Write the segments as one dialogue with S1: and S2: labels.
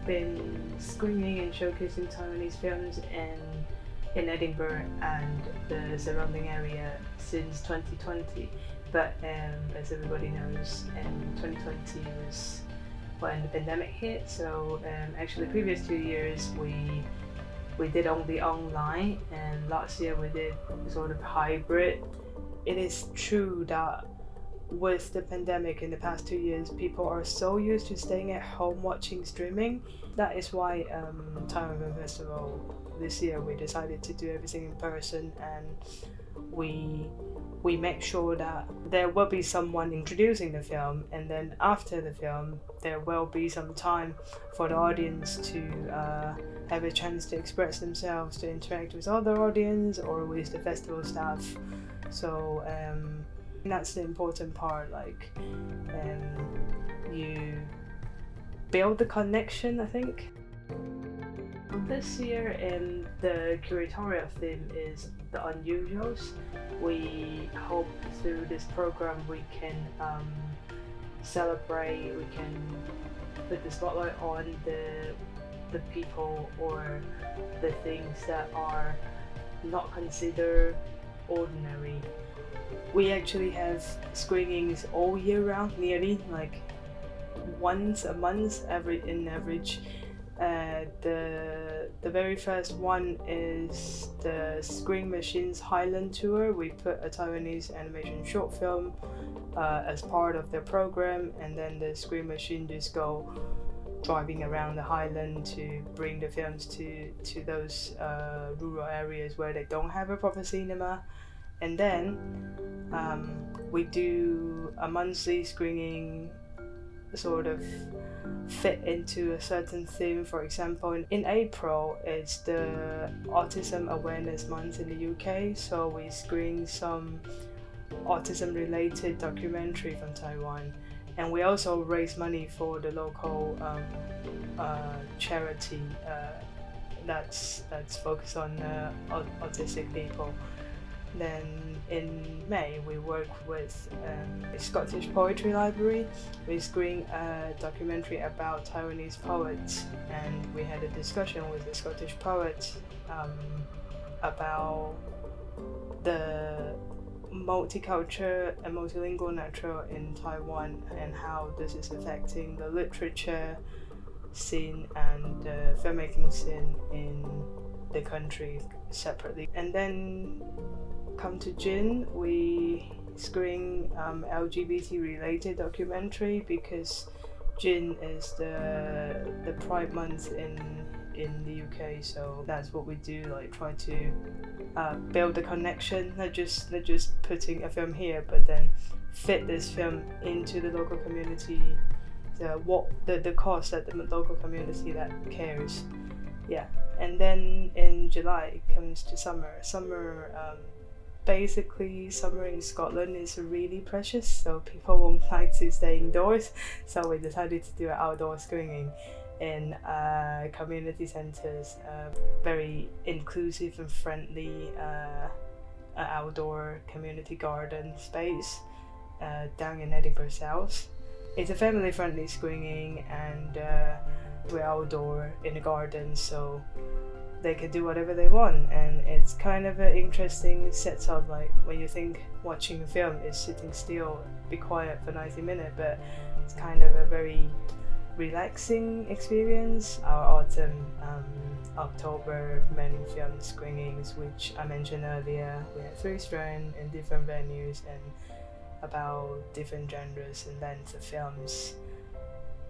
S1: been screening and showcasing Taiwanese films in Edinburgh and the surrounding area since 2020. But as everybody knows, 2020 was when the pandemic hit. So actually, the previous 2 years we did only online, and last year we did sort of hybrid. It is true that with the pandemic in the past 2 years, people are so used to staying at home watching streaming. That is why Taiwan Film Festival this year we decided to do everything in person, and we make sure that there will be someone introducing the film, and then after the film there will be some time for the audience to have a chance to express themselves, to interact with other audience or with the festival staff. So that's the important part, like you build the connection, I think. This year the curatorial theme is the unusuals. We hope through this program we can celebrate, we can put the spotlight on the people or the things that are not considered ordinary. We actually have screenings all year round, nearly like once a month in average. The very first one is the Screen Machines Highland Tour. We put a Taiwanese animation short film as part of their program, and then the Screen Machine just go driving around the Highland to bring the films to those rural areas where they don't have a proper cinema. And then we do a monthly screening, sort of fit into a certain theme. For example, in April it's the Autism Awareness Month in the UK, so we screen some autism related documentary from Taiwan, and we also raise money for the local charity that's focused on autistic people. Then in May we work with the Scottish Poetry Library. We screen a documentary about Taiwanese poets, and we had a discussion with the Scottish poets about the multicultural and multilingual nature in Taiwan and how this is affecting the literature scene and the filmmaking scene in the country separately. And then come to June, we screen LGBT related documentary, because June is the Pride month in the UK, so that's what we do, like try to build a connection, not just putting a film here, but then fit this film into the local community, the cause that the local community that cares. Yeah. And then in July it comes to summer. Basically summer in Scotland is really precious, so people won't like to stay indoors, so we decided to do an outdoor screening in community centres, very inclusive and friendly outdoor community garden space down in Edinburgh South. It's a family friendly screening, and we're outdoor in the garden, so they can do whatever they want, and it's kind of an interesting setup. Like when you think watching a film is sitting still, be quiet for 90 minutes, but it's kind of a very relaxing experience. Our autumn, October main film screenings, which I mentioned earlier, we had 3 strands in different venues and about different genres and lengths of films.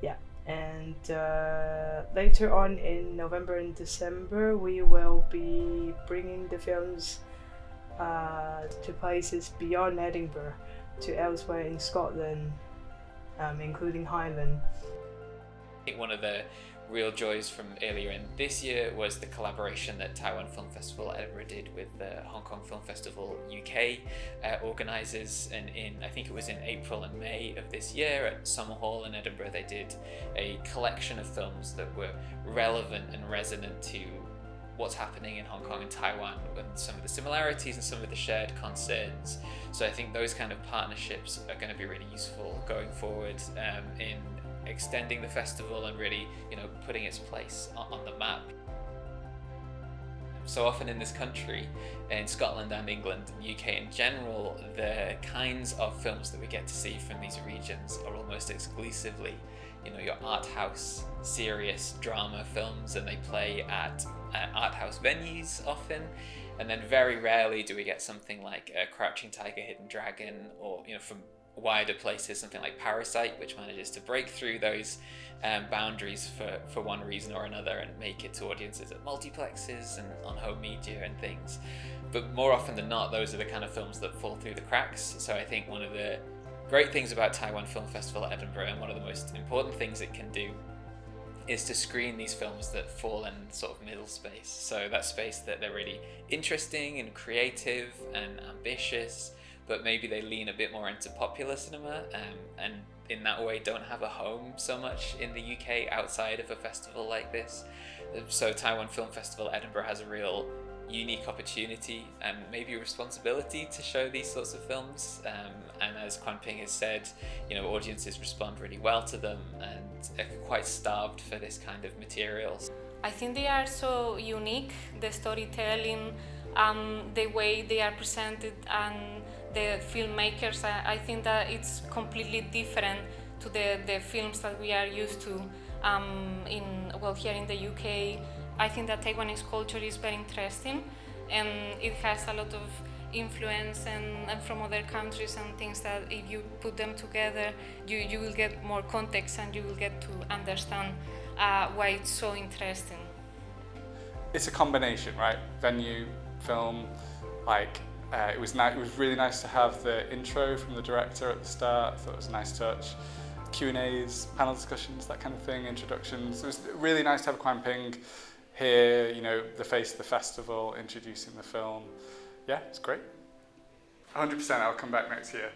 S1: Yeah. And later on in November and December, we will be bringing the films to places beyond Edinburgh, to elsewhere in Scotland, including Highland.
S2: I think one of the real joys from earlier in this year was the collaboration that Taiwan Film Festival Edinburgh did with the Hong Kong Film Festival UK organisers, and I think it was in April and May of this year at Summerhall in Edinburgh, they did a collection of films that were relevant and resonant to what's happening in Hong Kong and Taiwan, and some of the similarities and some of the shared concerns. So I think those kind of partnerships are going to be really useful going forward in extending the festival and really, putting its place on the map. So often in this country, in Scotland and England and UK in general, the kinds of films that we get to see from these regions are almost exclusively, your art house, serious drama films, and they play at art house venues often. And then very rarely do we get something like Crouching Tiger, Hidden Dragon, or from wider places, something like Parasite, which manages to break through those boundaries for one reason or another and make it to audiences at multiplexes and on home media and things. But more often than not, those are the kind of films that fall through the cracks. So I think one of the great things about Taiwan Film Festival at Edinburgh, and one of the most important things it can do, is to screen these films that fall in sort of middle space. So that space that they're really interesting and creative and ambitious, but maybe they lean a bit more into popular cinema, and in that way don't have a home so much in the UK outside of a festival like this. So Taiwan Film Festival Edinburgh has a real unique opportunity and maybe a responsibility to show these sorts of films, and as Quan Ping has said, audiences respond really well to them and are quite starved for this kind of material.
S3: I think they are so unique, the storytelling, the way they are presented, and the filmmakers. I think that it's completely different to the films that we are used to here in the UK. I think that Taiwanese culture is very interesting, and it has a lot of influence and from other countries and things that if you put them together, you will get more context and you will get to understand why it's so interesting.
S4: It's a combination, right? Venue, film, it was really nice to have the intro from the director at the start. I thought it was a nice touch. Q&As, panel discussions, that kind of thing, introductions. It was really nice to have Quan Ping here, the face of the festival, introducing the film. Yeah, it's great. 100%, I'll come back next year.